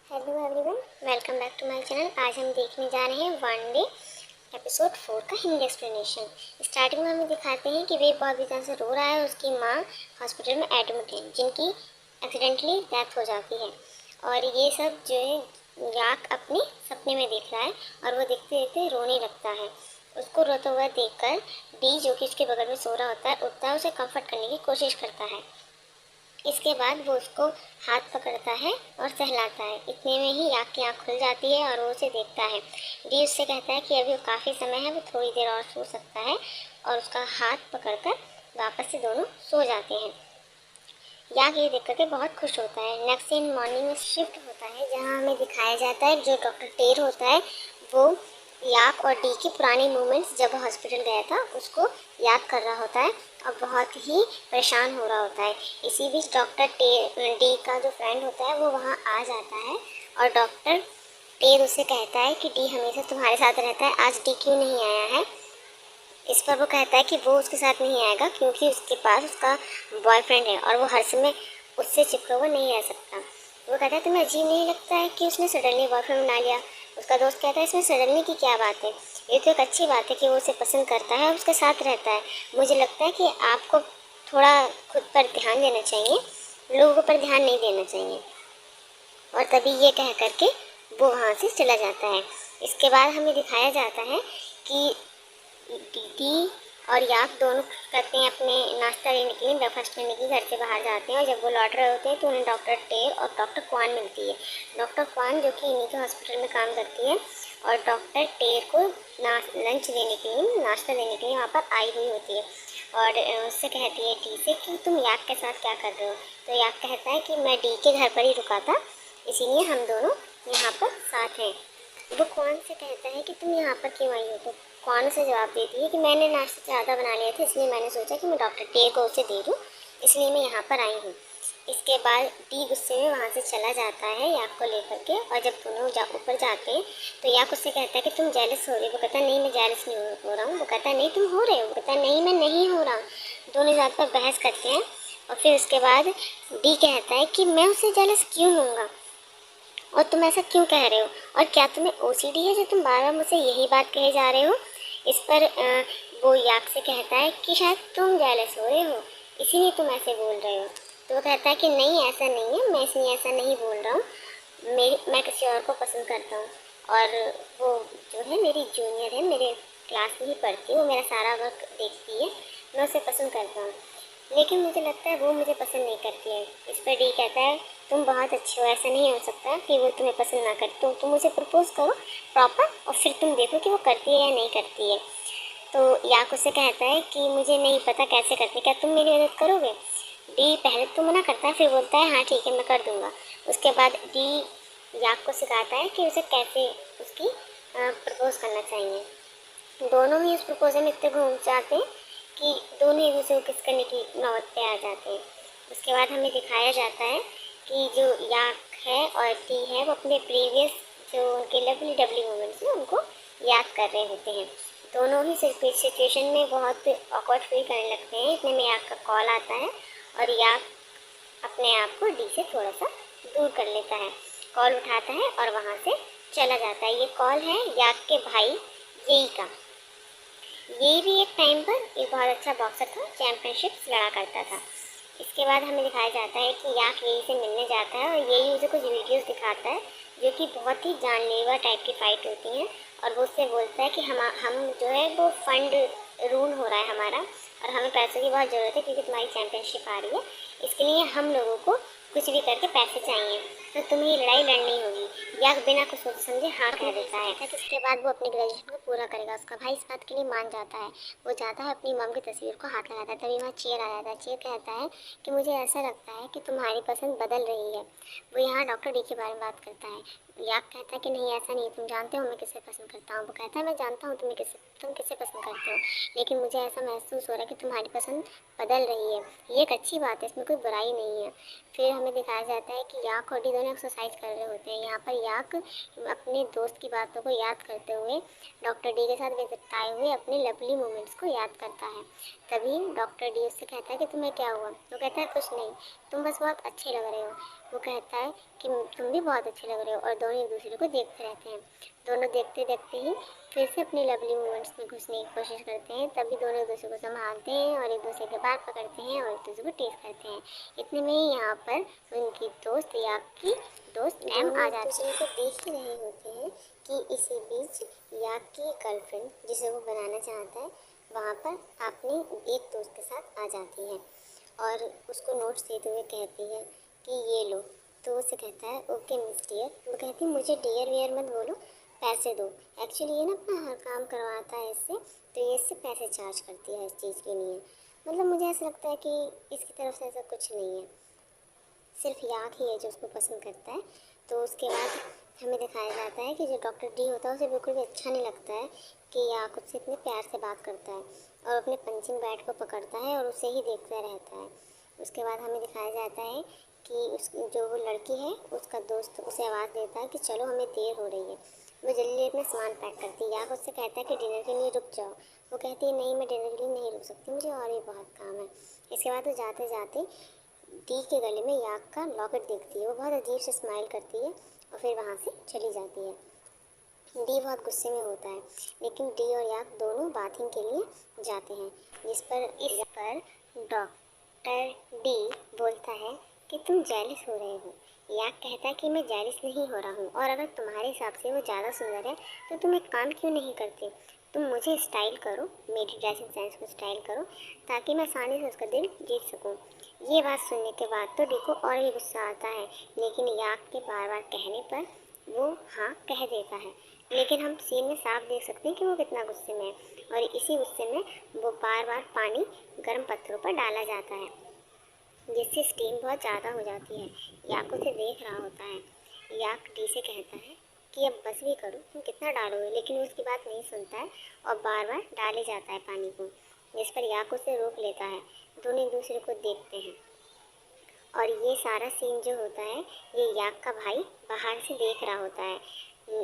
Hello everyone, welcome back to my channel. आज हम देखने जा रहे हैं वन डे एपिसोड 4 का हिंदी एक्सप्लेनेशन। स्टार्टिंग में हमें दिखाते हैं कि वेद बहुत बेचारा से रो रहा है। उसकी माँ हॉस्पिटल में एडमिट है, जिनकी एक्सीडेंटली डेथ हो जाती है। और ये सब जो है याक अपने सपने में देख रहा है और वो देखते देखते रोने लगता है। उसको रोता हुआ देखकर डी, जो कि उसके बगल में सो रहा होता है, उठता है, उसे कंफर्ट करने की कोशिश करता है। इसके बाद वो उसको हाथ पकड़ता है और सहलाता है। इतने में ही याक की आँख खुल जाती है और वो उसे देखता है। डी उससे कहता है कि अभी काफ़ी समय है, वो थोड़ी देर और सो सकता है, और उसका हाथ पकड़कर वापस से दोनों सो जाते हैं। याक ये देख करके बहुत खुश होता है। नेक्स्ट दिन मॉर्निंग में शिफ्ट होता है, जहाँ हमें दिखाया जाता है जो डॉक्टर टेर होता है वो याक और डी की पुरानी मोमेंट्स, जब हॉस्पिटल गया था, उसको याद कर रहा होता है और बहुत ही परेशान हो रहा होता है। इसी बीच डॉक्टर डी का जो फ्रेंड होता है वो वहाँ आ जाता है और डॉक्टर टेर उसे कहता है कि डी हमेशा तुम्हारे साथ रहता है, आज डी क्यों नहीं आया है। इस पर वो कहता है कि वो उसके साथ नहीं आएगा क्योंकि उसके पास उसका बॉयफ्रेंड है और वो हर समय उससे चिपका हुआ नहीं रह सकता। वो कहता है तुम्हें अजीब नहीं लगता है कि उसने सडनली बॉयफ्रेंड बना लिया। उसका दोस्त कहता है इसमें सडनली की क्या बात है, ये तो एक अच्छी बात है कि वो उसे पसंद करता है और उसके साथ रहता है। मुझे लगता है कि आपको थोड़ा खुद पर ध्यान देना चाहिए, लोगों पर ध्यान नहीं देना चाहिए। और तभी ये कह करके वो वहाँ से चला जाता है। इसके बाद हमें दिखाया जाता है कि डी और याक दोनों करते हैं अपने नाश्ता लेने के लिए, ब्रेकफास्ट करने के लिए घर से बाहर जाते हैं। और जब वो लौट रहे होते हैं तो उन्हें डॉक्टर टेर और डॉक्टर क्वान मिलती है। डॉक्टर क्वान जो कि इन्हीं के हॉस्पिटल में काम करती है और डॉक्टर टेर को लंच देने के लिए, नाश्ता देने के लिए वहाँ पर आई हुई होती है। और उससे कहती है डी से कि तुम याक के साथ क्या कर रहे हो। तो याक कहता है कि मैं डी के घर पर ही रुका था, इसीलिए हम दोनों यहाँ पर साथ हैं। वो कौन से कहता है कि तुम यहाँ पर क्यों आई हो। तो कौन से जवाब देती है कि मैंने नाश्ता ज़्यादा बना लिया था, इसलिए मैंने सोचा कि मैं डॉक्टर टे को उसे दे दूँ, इसलिए मैं यहाँ पर आई हूँ। इसके बाद डी गुस्से में वहाँ से चला जाता है याक को लेकर के। और जब दोनों ऊपर जाते हैं तो याक उससे कहता है कि तुम जेलस हो रही हो। वो कहता है नहीं, मैं जेलस नहीं हो रहा हूँ। वो कहता है नहीं, तुम हो रहे हो। वो कहता है नहीं, मैं नहीं हो रहा हूँ। दोनों इस बात पर बहस करते हैं और फिर उसके बाद डी कहता है कि मैं उससे जेलस क्यों होऊंगा और तुम ऐसा क्यों कह रहे हो, और क्या तुम्हें ओसीडी है जो तुम बार बार मुझसे यही बात कहे जा रहे हो। इस पर वो याक से कहता है कि शायद तुम जेलस हो रहे हो, इसीलिए तुम ऐसे बोल रहे हो। तो वो कहता है कि नहीं, ऐसा नहीं है, मैं इसलिए ऐसा नहीं बोल रहा हूँ, मैं किसी और को पसंद करता हूँ। और वो जो है मेरी जूनियर है, मेरे क्लास में ही पढ़ती है, वो मेरा सारा वर्क देखती है, मैं उसे पसंद करता हूँ, लेकिन मुझे लगता है वो मुझे पसंद नहीं करती है। इस पर डी कहता है तुम बहुत अच्छे हो, ऐसा नहीं हो सकता कि वो तुम्हें पसंद ना करती। तो तुम उसे प्रपोज करो प्रॉपर और फिर तुम देखो कि वो करती है या नहीं करती है। तो याक उससे कहता है कि मुझे नहीं पता कैसे करती, क्या तुम मेरी मदद करोगे। डी पहले तो मना करता है, फिर बोलता है हाँ ठीक है, मैं कर दूँगा। उसके बाद डी याक को सिखाता है कि उसे कैसे उसकी प्रपोज करना चाहिए। दोनों ही इस प्रपोजल में इतने घूम जाते हैं कि दोनों एक दूसरे को किस करने की नौबत पे आ जाते हैं। उसके बाद हमें दिखाया जाता है कि जो याक है और टी है वो अपने प्रीवियस जो उनके लवली डबली मोमेंट्स हैं उनको याद कर रहे होते हैं। दोनों ही सिचुएशन में बहुत ऑकवर्ड फील करने लगते हैं। इतने में याक का कॉल आता है और याक अपने आप को डी से थोड़ा सा दूर कर लेता है, कॉल उठाता है और वहाँ से चला जाता है। ये कॉल है याक के भाई यही का। ये भी एक टाइम पर एक बहुत अच्छा बॉक्सर था, चैम्पियनशिप्स लड़ा करता था। इसके बाद हमें दिखाया जाता है कि याक यही से मिलने जाता है और यही उसे कुछ वीडियोस दिखाता है जो कि बहुत ही जानलेवा टाइप की फ़ाइट होती हैं। और वो उससे बोलता है कि हम जो है वो फंड रूल हो रहा है हमारा और हमें पैसों की बहुत ज़रूरत है क्योंकि तुम्हारी चैम्पियनशिप आ रही है, इसके लिए हम लोगों को कुछ भी करके पैसे चाहिए, तो तुम्हें ये लड़ाई लड़नी होगी। याक बिना कुछ सोच समझे हाँ कह देता है। इसके बाद वो अपनी ग्रेजुएशन को पूरा करेगा। उसका भाई इस बात के लिए मान जाता है। वो जाता है अपनी मम की तस्वीर को हाथ लगाता है, तभी वहाँ चेयर आ जाता है। चेयर कहता है कि मुझे ऐसा लगता है कि तुम्हारी पसंद बदल रही है। वो यहाँ डॉक्टर डी के बारे में बात करता है। याक कहता है कि नहीं ऐसा नहीं, तुम जानते हो मैं किसे पसंद करता हूँ। वो कहता है मैं जानता हूँ तुम किसे पसंद करते हो, लेकिन मुझे ऐसा महसूस हो रहा है कि तुम्हारी पसंद बदल रही है। ये एक अच्छी बात है, इसमें कोई बुराई नहीं है। फिर हमें दिखाया जाता है कि याक और डी दोनों एक्सरसाइज कर रहे होते हैं। यहाँ पर याक अपने दोस्त की बातों को याद करते हुए डॉक्टर डी के साथ बिताए हुए अपने लवली मोमेंट्स को याद करता है। तभी डॉक्टर डी उससे कहता है कि तुम्हें क्या हुआ। तो कहता है कुछ नहीं, तुम बस बहुत अच्छे लग रहे हो। वो कहता है कि तुम भी बहुत अच्छे लग रहे हो, और दोनों एक दूसरे को देखते रहते हैं। दोनों देखते देखते ही फिर से अपने लवली मोमेंट्स में घुसने की कोशिश करते हैं। तभी दोनों एक दूसरे को संभालते हैं और एक दूसरे के बाल पकड़ते हैं और एक दूसरे को टेस्ट करते हैं। इतने में ही यहाँ पर उनकी दोस्त या की दोस्त एम आ जाती है। दूसरे को देख ही रहे होते हैं कि इसी बीच याक की गर्लफ्रेंड, जिसे वो बनाना चाहता है, वहाँ पर अपने एक दोस्त के साथ आ जाती है और उसको नोट्स देते हुए कहती है कि ये लो। तो उससे कहता है ओके मिस डियर। वो कहती है मुझे डियर वियर मत बोलो, पैसे दो। एक्चुअली ये ना अपना हर काम करवाता है इससे, तो ये इससे पैसे चार्ज करती है इस चीज़ के लिए। मतलब मुझे ऐसा लगता है कि इसकी तरफ से ऐसा कुछ नहीं है, सिर्फ याक ही है जो उसको पसंद करता है। तो उसके बाद हमें दिखाया जाता है कि जो डॉक्टर डी होता है उसे बिल्कुल भी अच्छा नहीं लगता है कि याक उससे इतने प्यार से बात करता है और अपने पंचिंग बैग को पकड़ता है और उसे ही देखता रहता है। उसके बाद हमें दिखाया जाता है कि उस जो वो लड़की है उसका दोस्त उसे आवाज़ देता है कि चलो हमें देर हो रही है। वो जल्दी अपना सामान पैक करती है। याक उससे कहता है कि डिनर के लिए रुक जाओ। वो कहती है नहीं, मैं डिनर के लिए नहीं रुक सकती, मुझे और भी बहुत काम है। इसके बाद वो जाते जाते डी के गले में याक का लॉकेट देखती है। वो बहुत अजीब से स्माइल करती है और फिर वहाँ से चली जाती है। डी बहुत गुस्से में होता है, लेकिन डी और याक दोनों बाथिंग के लिए जाते हैं। इस पर डॉक्टर डी बोलता है कि तुम जेलिस हो रहे हो। याक कहता है कि मैं जेलिस नहीं हो रहा हूँ, और अगर तुम्हारे हिसाब से वो ज़्यादा सुंदर है तो तुम एक काम क्यों नहीं करते, तुम मुझे स्टाइल करो, मेरी ड्रेसिंग सेंस को स्टाइल करो, ताकि मैं आसानी से उसका दिल जीत सकूं। ये बात सुनने के बाद तो डी को और भी गुस्सा आता है, लेकिन याक के बार बार कहने पर वो हाँ कह देता है। लेकिन हम सीन में साफ देख सकते हैं कि वो कितना गुस्से में है, और इसी गुस्से में वो बार बार पानी गर्म पत्थरों पर डाला जाता है, जिससे स्टीम बहुत ज़्यादा हो जाती है। याक उसे देख रहा होता है। याक डी से कहता है कि अब बस भी करो, तुम कितना डालोगे, लेकिन वो उसकी बात नहीं सुनता है और बार बार डाले जाता है पानी को, जिस पर याक उसे रोक लेता है। दोनों एक दूसरे को देखते हैं और ये सारा सीन जो होता है ये याक का भाई बाहर से देख रहा होता है।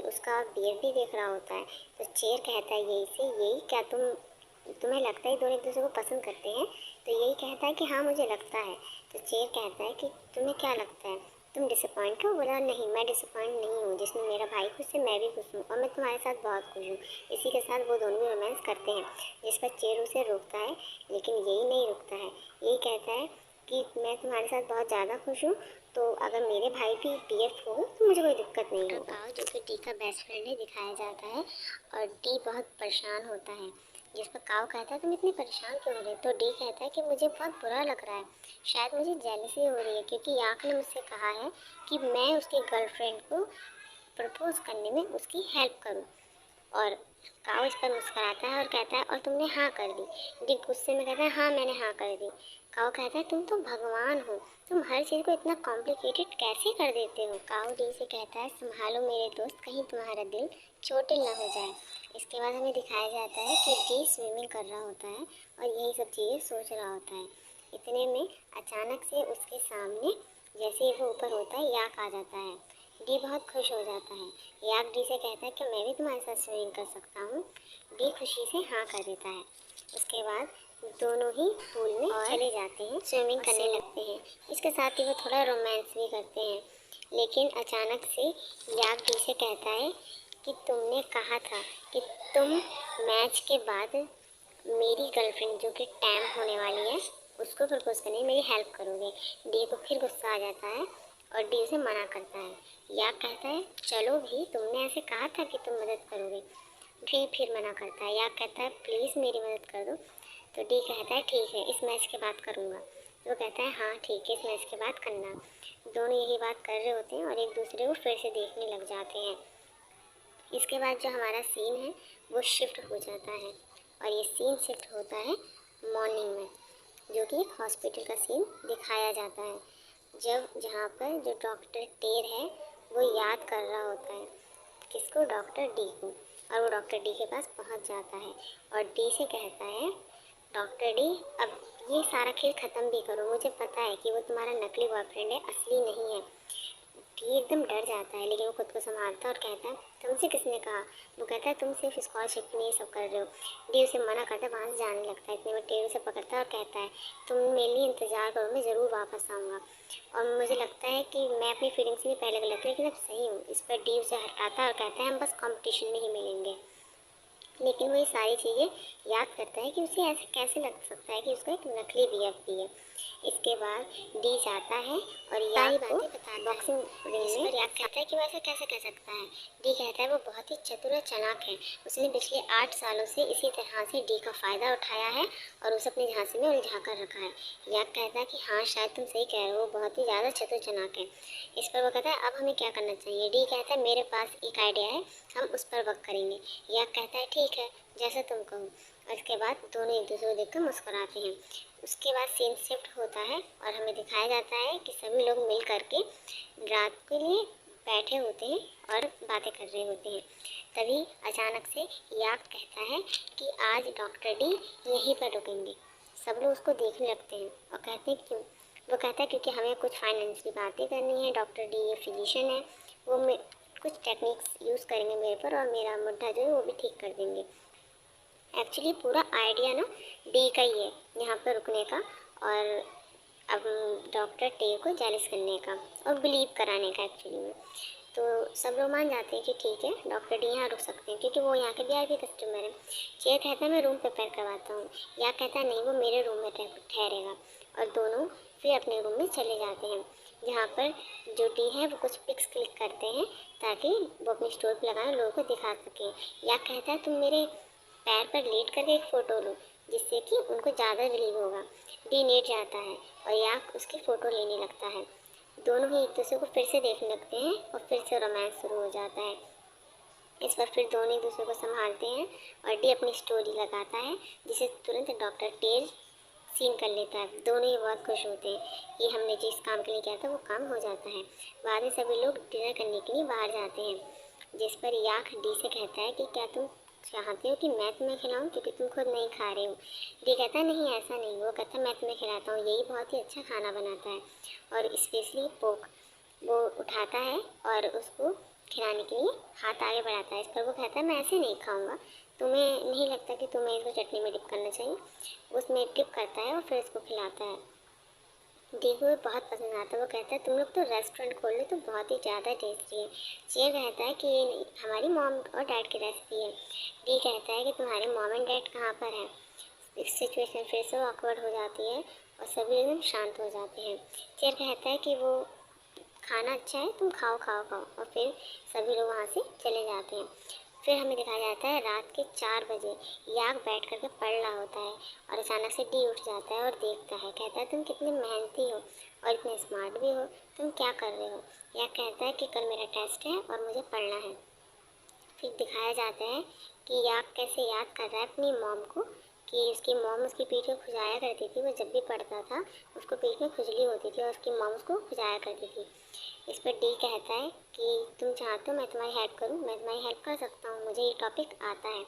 उसका बियर भी देख रहा होता है। तो चेर कहता है यही से यही क्या तुम्हें लगता है दोनों एक दूसरे को पसंद करते हैं। तो यही कहता है कि हाँ मुझे लगता है। तो चेर कहता है कि तुम्हें क्या लगता है, तुम डिसअपॉइंट हो। बोला नहीं, मैं डिसअपॉइंट नहीं हूँ, जिसमें मेरा भाई खुश है मैं भी खुश हूँ, और मैं तुम्हारे साथ बहुत खुश हूँ। इसी के साथ वो दोनों भी रोमांस करते हैं, जिस पर चेर उसे रोकता है, लेकिन यही नहीं रुकता है। यही कहता है कि मैं तुम्हारे साथ बहुत ज़्यादा खुश हूँ, तो अगर मेरे भाई भी पीएफ हो तो मुझे कोई दिक्कत नहीं होगा। जो कि डी का बेस्ट फ्रेंड है दिखाया जाता है, और डी बहुत परेशान होता है, जिस पर काव कहता है तुम इतनी परेशान क्यों हो रहे हो। तो डी कहता है कि मुझे बहुत बुरा लग रहा है, शायद मुझे जेलसी हो रही है, क्योंकि याक ने मुझसे कहा है कि मैं उसकी गर्लफ्रेंड को प्रपोज करने में उसकी हेल्प करूं। और काव इस पर मुस्कुराता है और कहता है और तुमने हाँ कर दी। डिक गुस्से में कहता है हाँ मैंने हाँ कर दी। काव कहता है तुम तो भगवान हो, तुम हर चीज़ को इतना कॉम्प्लिकेटेड कैसे कर देते हो। काव डी से कहता है संभालो मेरे दोस्त, कहीं तुम्हारा दिल चोटिल ना हो जाए। इसके बाद हमें दिखाया जाता है कि डी स्विमिंग कर रहा होता है और यही सब चीज़ें सोच रहा होता है। इतने में अचानक से उसके सामने जैसे ही वो ऊपर होता है याक आ जाता है। डी बहुत खुश हो जाता है। याक डी से कहता है कि मैं भी तुम्हारे साथ स्विमिंग कर सकता हूँ। डी खुशी से हाँ कर देता है। उसके बाद दोनों ही पूल में चले जाते हैं, स्विमिंग करने लगते हैं। इसके साथ ही वो थोड़ा रोमांस भी करते हैं, लेकिन अचानक से याक डी से कहता है कि तुमने कहा था कि तुम मैच के बाद मेरी गर्लफ्रेंड जो कि टैम होने वाली है उसको प्रपोज करने में मेरी हेल्प करोगे। डी को फिर गुस्सा आ जाता है और डी उसे मना करता है। याक कहता है चलो भी, तुमने ऐसे कहा था कि तुम मदद करोगे। डी फिर मना करता है। याक कहता है प्लीज़ मेरी मदद कर दो। तो डी कहता है ठीक है, इस मैच के बाद करूँगा। वो कहता है हाँ ठीक है, इस मैच के बाद करना। दोनों यही बात कर रहे होते हैं और एक दूसरे को फिर से देखने लग जाते हैं। इसके बाद जो हमारा सीन है वो शिफ्ट हो जाता है, और ये सीन शिफ्ट होता है मॉर्निंग में, जो कि एक हॉस्पिटल का सीन दिखाया जाता है। जब जहाँ पर जो डॉक्टर टेर है वो याद कर रहा होता है किसको, डॉक्टर डी को, और वो डॉक्टर डी के पास पहुँच जाता है और डी से कहता है डॉक्टर डी अब ये सारा खेल ख़त्म भी करो, मुझे पता है कि वो तुम्हारा नकली बॉयफ्रेंड है, असली नहीं है। डी एकदम डर जाता है, लेकिन वो खुद को संभालता है और कहता है तुमसे किसने कहा। वो कहता है तुम सिर्फ स्कॉलरशिप के लिए ये सब कर रहे हो। डी उसे मना करता है, वहाँ से जाने लगता है। इतने में टेढ़ उसे पकड़ता है और कहता है तुम मेरे लिए इंतज़ार करो, मैं ज़रूर वापस आऊँगा। और मुझे लगता है कि मैं अपनी फीलिंग्स लिए पहले गलत थी, लेकिन अब सही हूँ। इस पर डी उसे हटाता है और कहता है हम बस कॉम्पिटिशन में ही मिलेंगे। लेकिन वो ये सारी चीज़ें याद करता है कि उसे ऐसे कैसे लग सकता है कि उसका एक नकली बीएफ भी है। इसके बाद डी जाता है और सारी बातें बताता है बॉक्सिंग रिंग में। याद कहता है कि वो ऐसा कैसे कह सकता है। डी कहता है वो बहुत ही चतुर और चालाक है, उसने पिछले 8 सालों से इसी तरह से डी का फ़ायदा उठाया है और उसे अपने झांसे में उलझा कर रखा है। याद कहता है कि हाँ शायद तुम सही कह रहे हो, वो बहुत ही ज़्यादा चतुर चालाक है। इस पर वो कहता है अब हमें क्या करना चाहिए। डी कहता है मेरे पास एक आइडिया है, हम उस पर वर्क करेंगे। याद कहता है ठीक है, जैसा तुम कहो। और इसके बाद दोनों एक दूसरे को देखकर मुस्कुराते हैं। उसके बाद सीन शिफ्ट होता है और हमें दिखाया जाता है कि सभी लोग मिल करके रात के लिए बैठे होते हैं और बातें कर रहे होते हैं। तभी अचानक से याक कहता है कि आज डॉक्टर डी यहीं पर रुकेंगे। सब लोग उसको देखने लगते हैं और कहते हैं क्यों। वो कहता है क्योंकि हमें कुछ फाइनेंस की बातें करनी है। डॉक्टर डी ये फिजिशियन है, वो कुछ टेक्निक्स यूज़ करेंगे मेरे पर और मेरा मुद्दा जो है वो भी ठीक कर देंगे। एक्चुअली पूरा आइडिया ना डी का ही है यहाँ पर रुकने का और अब डॉक्टर टे को जेलस करने का और बिलीव कराने का एक्चुअली में। तो सब लोग मान जाते हैं कि ठीक है डॉक्टर डी यहाँ रुक सकते हैं क्योंकि वो यहाँ के वीआईपी कस्टमर है। चेयर कहता है मैं रूम प्रिपेयर करवाता हूँ। या कहता है नहीं वो मेरे रूम में ठहरेगा। और दोनों फिर अपने रूम में चले जाते हैं जहाँ पर जो डी है वो कुछ पिक्स क्लिक करते हैं ताकि वो अपनी स्टोर पर लगाए लोगों को दिखा सकें। या कहता है तुम मेरे पैर पर लेट करके एक फ़ोटो लो जिससे कि उनको ज़्यादा रिलीव होगा। डी लेट जाता है और याक उसकी फ़ोटो लेने लगता है। दोनों ही एक दूसरे को फिर से देखने लगते हैं और फिर से रोमांस शुरू हो जाता है। इस पर फिर दोनों एक दूसरे को संभालते हैं और डी अपनी स्टोरी लगाता है जिसे तुरंत डॉक्टर टेल सीन कर लेता है। दोनों ही बहुत खुश होते हैं कि हमने जिस काम के लिए किया था वो काम हो जाता है। बाद में सभी लोग डिनर करने के लिए बाहर जाते हैं जिस पर याक डी से कहता है कि क्या तुम चाहते हो कि मैं तुम्हें खिलाऊं क्योंकि तुम खुद नहीं खा रहे हो। डी कहता है नहीं ऐसा नहीं। वो कहता है मैं तुम्हें खिलाता हूँ, यही बहुत ही अच्छा खाना बनाता है और स्पेशली पोक। वो उठाता है और उसको खिलाने के लिए हाथ आगे बढ़ाता है। इस पर वो कहता है मैं ऐसे नहीं खाऊंगा, तुम्हें नहीं लगता कि तुम्हें इसको चटनी में डिप करना चाहिए। उसमें डिप करता है और फिर इसको खिलाता है। डी को बहुत पसंद आता है। वो कहता है तुम लोग तो रेस्टोरेंट खोल लो तो बहुत ही ज़्यादा टेस्टी है। चेयर कहता है कि ये नहीं, हमारी मॉम और डैड की रेसिपी है। डी कहता है कि तुम्हारे मॉम एंड डैड कहाँ पर हैं। इस सिचुएशन फिर से ऑकवर्ड हो जाती है और सभी एकदम शांत हो जाते हैं। चेयर कहता है कि वो खाना अच्छा है, तुम खाओ खाओ खाओ। और फिर सभी लोग वहाँ से चले जाते हैं। फिर हमें दिखाया जाता है रात के 4 बजे याक बैठ करके पढ़ रहा होता है और अचानक से डी उठ जाता है और देखता है। कहता है तुम कितने मेहनती हो और इतने स्मार्ट भी हो, तुम क्या कर रहे हो। याक कहता है कि कल मेरा टेस्ट है और मुझे पढ़ना है। फिर दिखाया जाता है कि याक कैसे याद कर रहा है अपनी मॉम को कि उसकी मॉम उसकी पीठ में खुजाया करती थी। वो जब भी पढ़ता था उसको पीठ में खुजली होती थी और उसकी मॉम उसको खुजाया करती थी। इस पर डी कहता है कि तुम चाहते हो मैं तुम्हारी हेल्प करूं। मैं तुम्हारी हेल्प कर सकता हूं, मुझे ये टॉपिक आता है।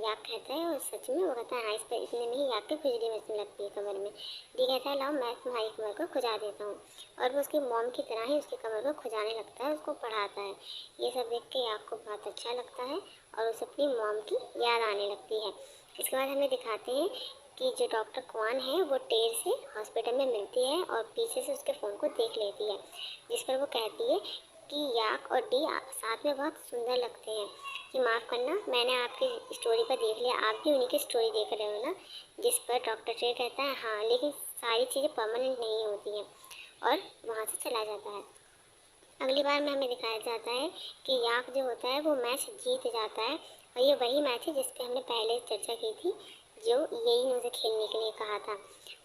याक कहता है और सच में वो कहता है हाँ इस पर इतने में ही याक की खुजली मचने लगती है कमर में। डी कहता है लाओ मैं तुम्हारी कमर को खुजा देता हूँ। और वो उसकी मॉम की तरह ही उसकी कमर को खुजाने लगता है, उसको पढ़ाता है। ये सब देख के याक को बहुत अच्छा लगता है और उसे अपनी मॉम की याद आने लगती है। इसके बाद हमें दिखाते हैं कि जो डॉक्टर क्वान है वो टेर से हॉस्पिटल में मिलती है और पीछे से उसके फ़ोन को देख लेती है जिस पर वो कहती है कि याक और डी साथ में बहुत सुंदर लगते हैं। कि माफ़ करना मैंने आपकी स्टोरी पर देख लिया, आप भी उन्हीं की स्टोरी देख रहे हो ना। जिस पर डॉक्टर टे कहता है हाँ लेकिन सारी चीज़ें परमानेंट नहीं होती हैं और वहाँ से चला जाता है। अगली बार में हमें दिखाया जाता है कि याक जो होता है वो मैच जीत जाता है और ये वही मैच है जिस पे हमने पहले चर्चा की थी जो यही ने उसे खेलने के लिए कहा था।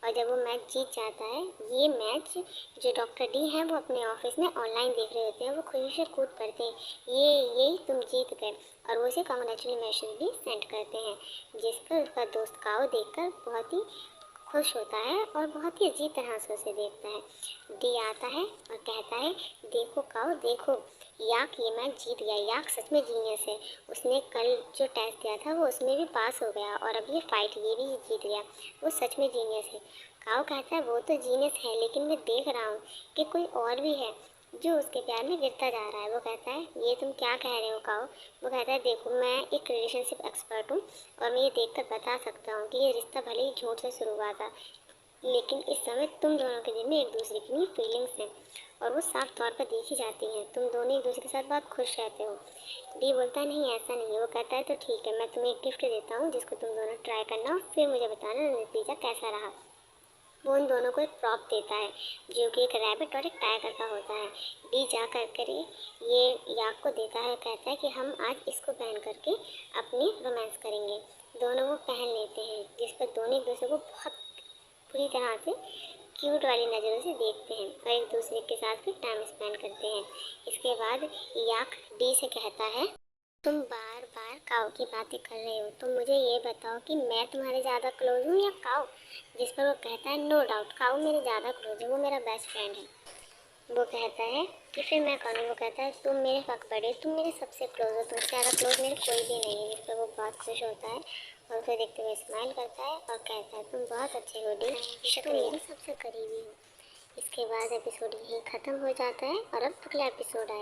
और जब वो मैच जीत जाता है, ये मैच जो डॉक्टर डी हैं वो अपने ऑफिस में ऑनलाइन देख रहे होते हैं। वो खुशी से कूद पड़ते हैं यही तुम जीत गए और वो उसे कॉन्ग्रेचुलेशन भी सेंड करते हैं जिस पर उसका दोस्त काओ देखकर बहुत ही खुश होता है और बहुत ही अजीब तरह से उसे देखता है। डी आता है और कहता है देखो काओ देखो, याक ये मैच जीत गया। याक सच में जीनियस है, उसने कल जो टेस्ट दिया था वो उसमें भी पास हो गया और अब ये फाइट ये भी जीत गया। वो सच में जीनियस है। काओ कहता है वो तो जीनियस है लेकिन मैं देख रहा हूँ कि कोई और भी है जो उसके प्यार में गिरता जा रहा है। वो कहता है, ये तुम क्या कह रहे हो काओ। वो कहता है, देखो मैं एक रिलेशनशिप एक्सपर्ट हूँ और मैं ये देखकर बता सकता हूँ कि ये रिश्ता भले ही झूठ से शुरू हुआ था, लेकिन इस समय तुम दोनों के दिल में एक दूसरे की फीलिंग्स हैं और वो साफ तौर पर देखी जाती हैं। तुम दोनों एक दूसरे के साथ बहुत खुश रहते हो। डी बोलता है, नहीं ऐसा नहीं है। वो कहता है, तो ठीक है, मैं तुम्हें एक गिफ्ट देता हूँ जिसको तुम दोनों ट्राई करना और फिर मुझे बताना नतीजा कैसा रहा। वो उन दोनों को एक प्रॉप देता है जो कि एक रैबिट और एक टाइगर का होता है। डी जा कर कर ये याक को देता है, कहता है कि हम आज इसको पहन करके अपनी रोमांस करेंगे। दोनों वो पहन लेते हैं, जिस पर दोनों एक दूसरे को बहुत पूरी तरह से क्यूट वाली नज़रों से देखते हैं और एक दूसरे के साथ भी टाइम स्पेंड करते हैं। इसके बाद याक डी से कहता है, तुम बार बार काऊ की बातें कर रहे हो, तो मुझे ये बताओ कि मैं तुम्हारे ज़्यादा क्लोज हूँ या काऊ। जिस पर वो कहता है, नो डाउट काऊ मेरे ज़्यादा क्लोज है, वो मेरा बेस्ट फ्रेंड है। वो कहता है कि फिर मैं कौन हूँ। वो कहता है, तुम मेरे फक बड़े, तुम मेरे सबसे क्लोज हो, तुमसे ज़्यादा क्लोज मेरे कोई भी नहीं है। जिस पर वो बहुत खुश होता है और उसे देखते हुए स्माइल करता है और कहता है, तुम बहुत अच्छे हो डी, तुम मेरे सबसे करीबी हो। इसके बाद एपिसोड यहीं ख़त्म हो जाता है और अब अगला एपिसोड आएगा।